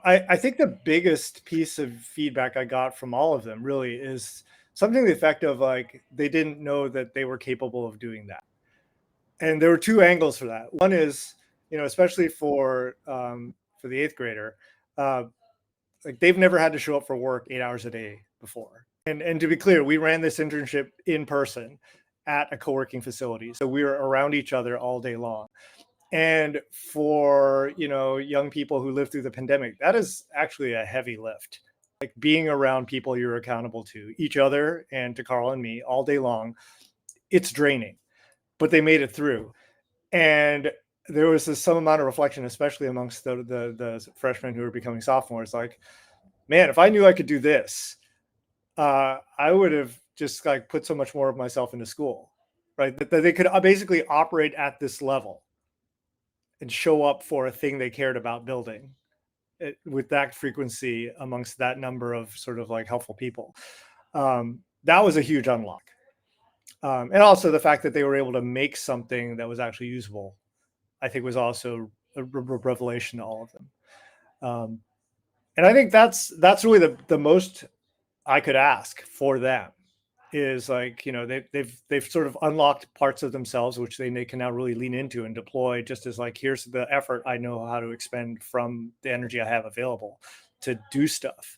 I think the biggest piece of feedback I got from all of them really is something to the effect of like they didn't know that they were capable of doing that. And there were two angles for that. One is, especially for the eighth grader, uh, like they've never had to show up for work 8 hours a day before. And to be clear, we ran this internship in person at a co-working facility, so we were around each other all day long. And for young people who lived through the pandemic, that is actually a heavy lift. Like being around people you're accountable to, each other and to Carl and me all day long, it's draining. But they made it through. And there was some amount of reflection, especially amongst the freshmen who were becoming sophomores, like, man, if I knew I could do this, I would have just like put so much more of myself into school, right? That they could basically operate at this level and show up for a thing they cared about building with that frequency amongst that number of sort of like helpful people. That was a huge unlock. And also the fact that they were able to make something that was actually usable, I think was also a revelation to all of them. And I think that's really the most I could ask for them is like, they've sort of unlocked parts of themselves, which they can now really lean into and deploy just as like, here's the effort I know how to expend from the energy I have available to do stuff.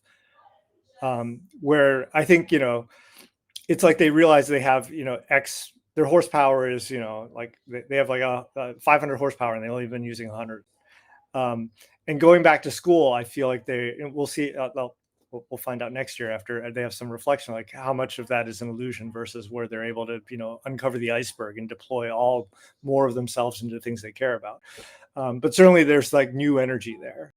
Where I think, it's like they realize they have, their horsepower is, like they have like a 500 horsepower and they've only been using 100. And going back to school, I feel like we'll see, we'll find out next year after they have some reflection, like how much of that is an illusion versus where they're able to, uncover the iceberg and deploy all more of themselves into things they care about. But certainly there's like new energy there.